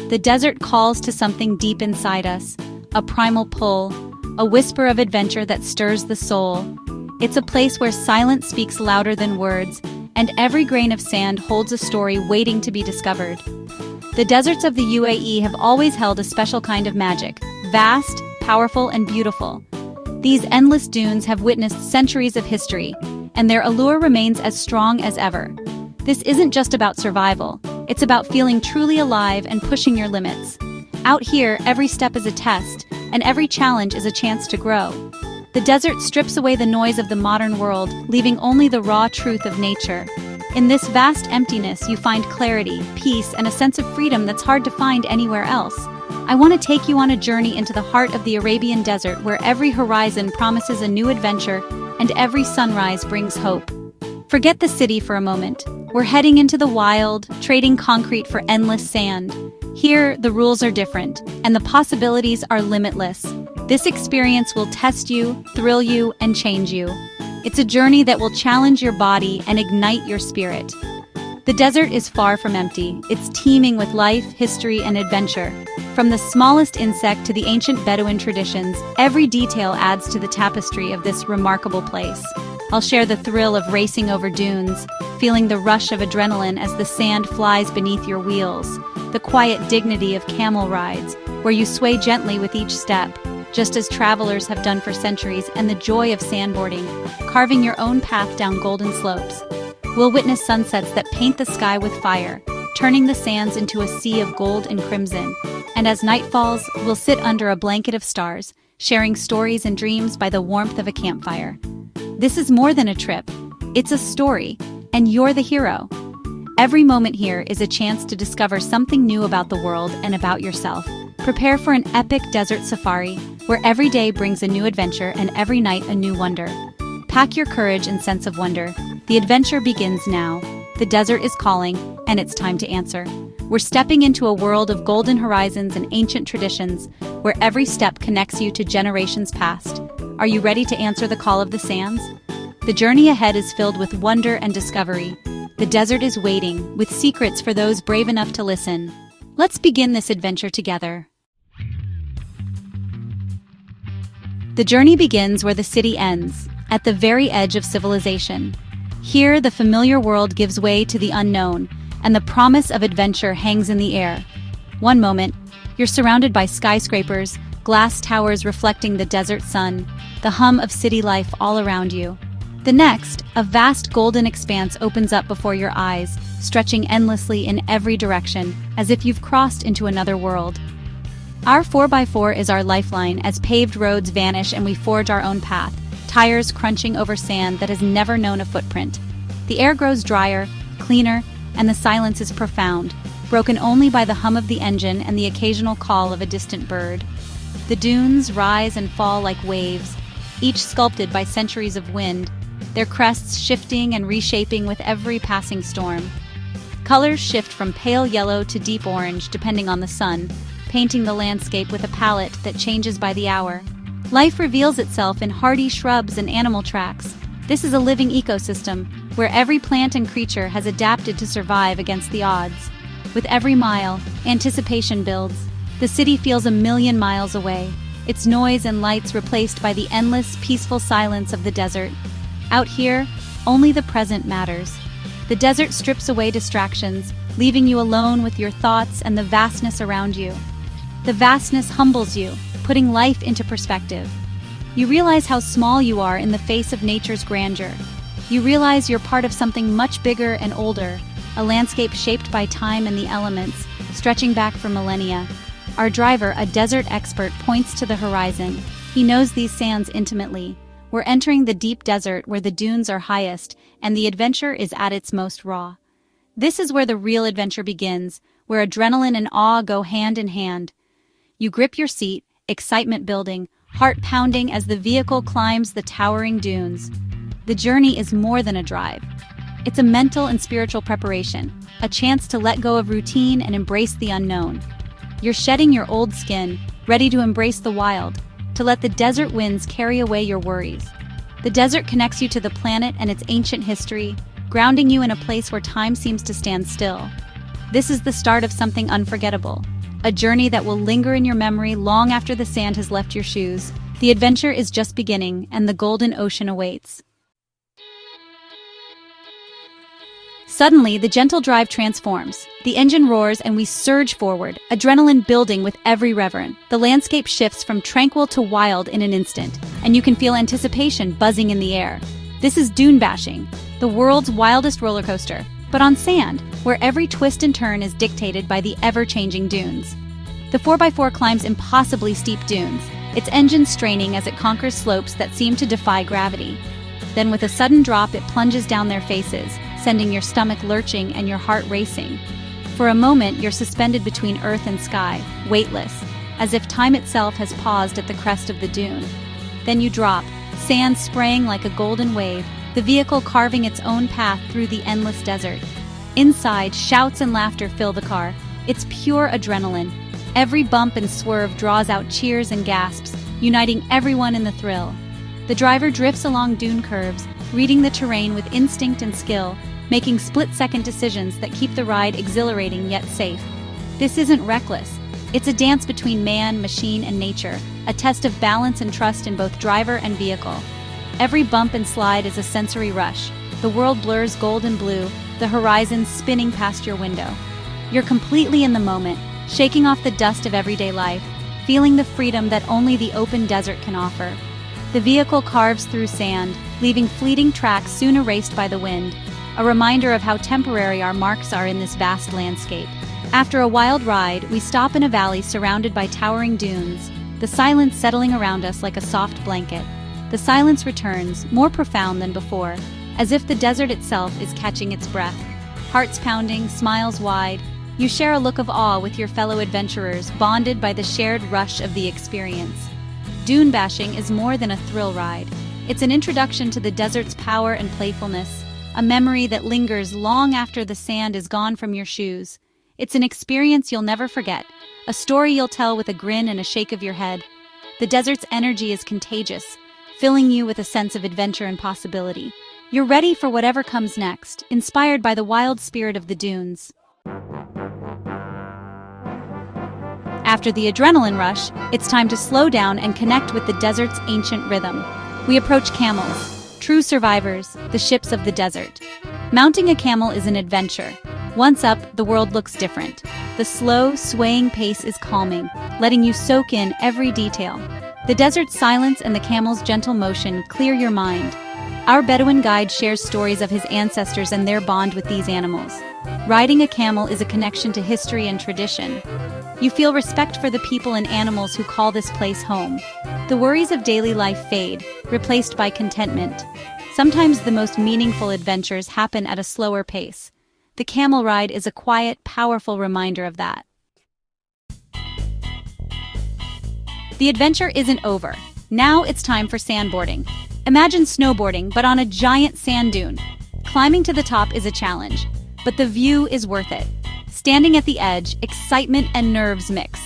The desert calls to something deep inside us, a primal pull, a whisper of adventure that stirs the soul. It's a place where silence speaks louder than words, and every grain of sand holds a story waiting to be discovered. The deserts of the UAE have always held a special kind of magic, vast, powerful, and beautiful. These endless dunes have witnessed centuries of history, and their allure remains as strong as ever. This isn't just about survival, it's about feeling truly alive and pushing your limits. Out here, every step is a test, and every challenge is a chance to grow. The desert strips away the noise of the modern world, leaving only the raw truth of nature. In this vast emptiness, you find clarity, peace, and a sense of freedom that's hard to find anywhere else. I want to take you on a journey into the heart of the Arabian desert, where every horizon promises a new adventure and every sunrise brings hope. Forget the city for a moment. We're heading into the wild, trading concrete for endless sand. Here, the rules are different, and the possibilities are limitless. This experience will test you, thrill you, and change you. It's a journey that will challenge your body and ignite your spirit. The desert is far from empty. It's teeming with life, history, and adventure. From the smallest insect to the ancient Bedouin traditions, every detail adds to the tapestry of this remarkable place. I'll share the thrill of racing over dunes, feeling the rush of adrenaline as the sand flies beneath your wheels, the quiet dignity of camel rides, where you sway gently with each step, just as travelers have done for centuries, and the joy of sandboarding, carving your own path down golden slopes. We'll witness sunsets that paint the sky with fire, turning the sands into a sea of gold and crimson. And as night falls, we'll sit under a blanket of stars, sharing stories and dreams by the warmth of a campfire. This is more than a trip. It's a story, and you're the hero. Every moment here is a chance to discover something new about the world and about yourself. Prepare for an epic desert safari, where every day brings a new adventure and every night a new wonder. Pack your courage and sense of wonder. The adventure begins now. The desert is calling, and it's time to answer. We're stepping into a world of golden horizons and ancient traditions, where every step connects you to generations past. Are you ready to answer the call of the sands? The journey ahead is filled with wonder and discovery. The desert is waiting, with secrets for those brave enough to listen. Let's begin this adventure together. The journey begins where the city ends, at the very edge of civilization. Here, the familiar world gives way to the unknown, and the promise of adventure hangs in the air. One moment, you're surrounded by skyscrapers, glass towers reflecting the desert sun, the hum of city life all around you. The next, a vast golden expanse opens up before your eyes, stretching endlessly in every direction, as if you've crossed into another world. Our 4x4 is our lifeline as paved roads vanish and we forge our own path, tires crunching over sand that has never known a footprint. The air grows drier, cleaner, and the silence is profound, broken only by the hum of the engine and the occasional call of a distant bird. The dunes rise and fall like waves, each sculpted by centuries of wind, their crests shifting and reshaping with every passing storm. Colors shift from pale yellow to deep orange depending on the sun, painting the landscape with a palette that changes by the hour. Life reveals itself in hardy shrubs and animal tracks. This is a living ecosystem, where every plant and creature has adapted to survive against the odds. With every mile, anticipation builds. The city feels a million miles away, its noise and lights replaced by the endless, peaceful silence of the desert. Out here, only the present matters. The desert strips away distractions, leaving you alone with your thoughts and the vastness around you. The vastness humbles you, putting life into perspective. You realize how small you are in the face of nature's grandeur. You realize you're part of something much bigger and older, a landscape shaped by time and the elements, stretching back for millennia. Our driver, a desert expert, points to the horizon. He knows these sands intimately. We're entering the deep desert where the dunes are highest and the adventure is at its most raw. This is where the real adventure begins, where adrenaline and awe go hand in hand. You grip your seat, excitement building, heart pounding as the vehicle climbs the towering dunes. The journey is more than a drive. It's a mental and spiritual preparation, a chance to let go of routine and embrace the unknown. You're shedding your old skin, ready to embrace the wild, to let the desert winds carry away your worries. The desert connects you to the planet and its ancient history, grounding you in a place where time seems to stand still. This is the start of something unforgettable, a journey that will linger in your memory long after the sand has left your shoes. The adventure is just beginning, and the golden ocean awaits. Suddenly, the gentle drive transforms. The engine roars and we surge forward, adrenaline building with every reverend. The landscape shifts from tranquil to wild in an instant, and you can feel anticipation buzzing in the air. This is dune bashing, the world's wildest roller coaster, but on sand, where every twist and turn is dictated by the ever-changing dunes. The 4x4 climbs impossibly steep dunes, its engine straining as it conquers slopes that seem to defy gravity. Then with a sudden drop, it plunges down their faces, sending your stomach lurching and your heart racing. For a moment, you're suspended between earth and sky, weightless, as if time itself has paused at the crest of the dune. Then you drop, sand spraying like a golden wave, the vehicle carving its own path through the endless desert. Inside, shouts and laughter fill the car. It's pure adrenaline. Every bump and swerve draws out cheers and gasps, uniting everyone in the thrill. The driver drifts along dune curves, reading the terrain with instinct and skill, making split-second decisions that keep the ride exhilarating yet safe. This isn't reckless. It's a dance between man, machine, and nature, a test of balance and trust in both driver and vehicle. Every bump and slide is a sensory rush. The world blurs gold and blue, the horizon spinning past your window. You're completely in the moment, shaking off the dust of everyday life, feeling the freedom that only the open desert can offer. The vehicle carves through sand, leaving fleeting tracks soon erased by the wind, a reminder of how temporary our marks are in this vast landscape. After a wild ride, we stop in a valley surrounded by towering dunes, the silence settling around us like a soft blanket. The silence returns, more profound than before, as if the desert itself is catching its breath. Hearts pounding, smiles wide, you share a look of awe with your fellow adventurers, bonded by the shared rush of the experience. Dune bashing is more than a thrill ride. It's an introduction to the desert's power and playfulness, a memory that lingers long after the sand is gone from your shoes. It's an experience you'll never forget, a story you'll tell with a grin and a shake of your head. The desert's energy is contagious, filling you with a sense of adventure and possibility. You're ready for whatever comes next, inspired by the wild spirit of the dunes. After the adrenaline rush, it's time to slow down and connect with the desert's ancient rhythm. We approach camels, true survivors, the ships of the desert. Mounting a camel is an adventure. Once up, the world looks different. The slow, swaying pace is calming, letting you soak in every detail. The desert's silence and the camel's gentle motion clear your mind. Our Bedouin guide shares stories of his ancestors and their bond with these animals. Riding a camel is a connection to history and tradition. You feel respect for the people and animals who call this place home. The worries of daily life fade, replaced by contentment. Sometimes the most meaningful adventures happen at a slower pace. The camel ride is a quiet, powerful reminder of that. The adventure isn't over. Now it's time for sandboarding. Imagine snowboarding, but on a giant sand dune. Climbing to the top is a challenge, but the view is worth it. Standing at the edge, excitement and nerves mix.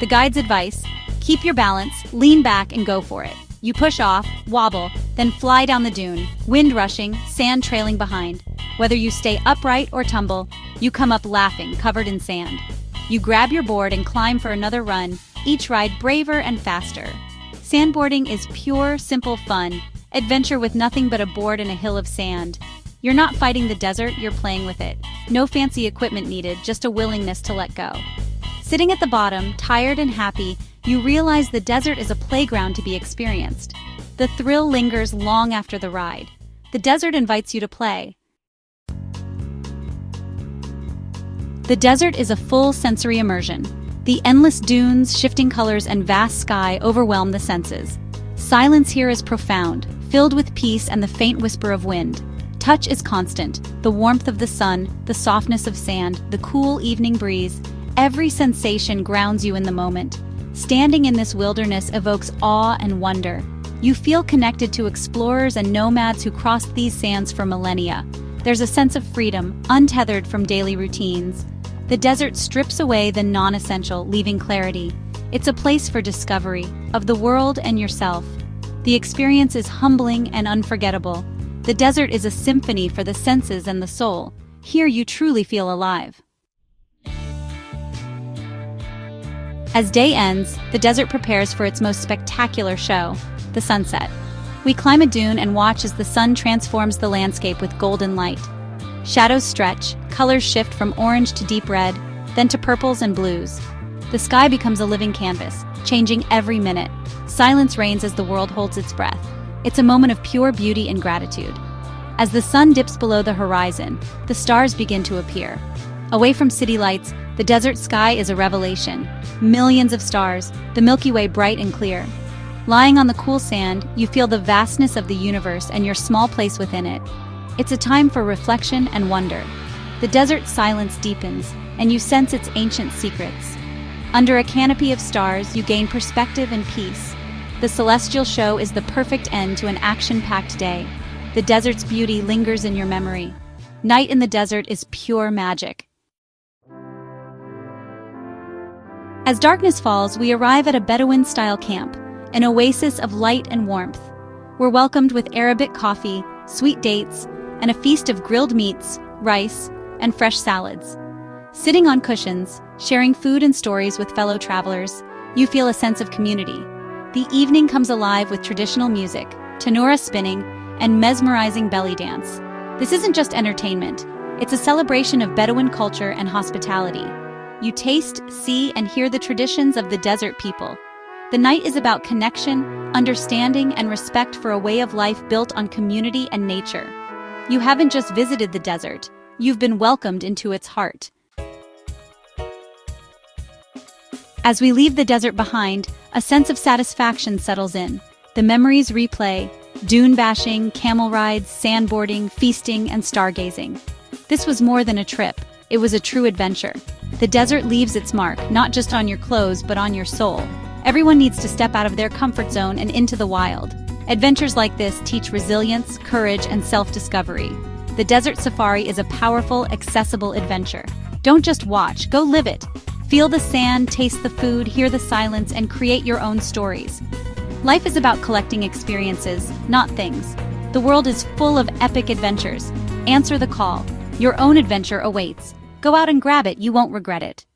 The guide's advice: keep your balance, lean back, and go for it. You push off, wobble, then fly down the dune, wind rushing, sand trailing behind. Whether you stay upright or tumble, you come up laughing, covered in sand. You grab your board and climb for another run, each ride braver and faster. Sandboarding is pure, simple fun, adventure with nothing but a board and a hill of sand. You're not fighting the desert, you're playing with it. No fancy equipment needed, just a willingness to let go. Sitting at the bottom, tired and happy, you realize the desert is a playground to be experienced. The thrill lingers long after the ride. The desert invites you to play. The desert is a full sensory immersion. The endless dunes, shifting colors, and vast sky overwhelm the senses. Silence here is profound, filled with peace and the faint whisper of wind. Touch is constant, the warmth of the sun, the softness of sand, the cool evening breeze. Every sensation grounds you in the moment. Standing in this wilderness evokes awe and wonder. You feel connected to explorers and nomads who crossed these sands for millennia. There's a sense of freedom, untethered from daily routines. The desert strips away the non-essential, leaving clarity. It's a place for discovery, of the world and yourself. The experience is humbling and unforgettable. The desert is a symphony for the senses and the soul. Here you truly feel alive. As day ends, the desert prepares for its most spectacular show, the sunset. We climb a dune and watch as the sun transforms the landscape with golden light. Shadows stretch, colors shift from orange to deep red, then to purples and blues. The sky becomes a living canvas, changing every minute. Silence reigns as the world holds its breath. It's a moment of pure beauty and gratitude. As the sun dips below the horizon, the stars begin to appear. Away from city lights, the desert sky is a revelation. Millions of stars, the Milky Way bright and clear. Lying on the cool sand, you feel the vastness of the universe and your small place within it. It's a time for reflection and wonder. The desert's silence deepens, and you sense its ancient secrets. Under a canopy of stars, you gain perspective and peace. The celestial show is the perfect end to an action-packed day. The desert's beauty lingers in your memory. Night in the desert is pure magic. As darkness falls, we arrive at a Bedouin-style camp, an oasis of light and warmth. We're welcomed with Arabic coffee, sweet dates, and a feast of grilled meats, rice, and fresh salads. Sitting on cushions, sharing food and stories with fellow travelers, you feel a sense of community. The evening comes alive with traditional music, tanura spinning, and mesmerizing belly dance. This isn't just entertainment, it's a celebration of Bedouin culture and hospitality. You taste, see, and hear the traditions of the desert people. The night is about connection, understanding, and respect for a way of life built on community and nature. You haven't just visited the desert, you've been welcomed into its heart. As we leave the desert behind, a sense of satisfaction settles in. The memories replay: dune bashing, camel rides, sandboarding, feasting, and stargazing. This was more than a trip, it was a true adventure. The desert leaves its mark, not just on your clothes, but on your soul. Everyone needs to step out of their comfort zone and into the wild. Adventures like this teach resilience, courage, and self-discovery. The desert safari is a powerful, accessible adventure. Don't just watch, go live it. Feel the sand, taste the food, hear the silence, and create your own stories. Life is about collecting experiences, not things. The world is full of epic adventures. Answer the call. Your own adventure awaits. Go out and grab it, you won't regret it.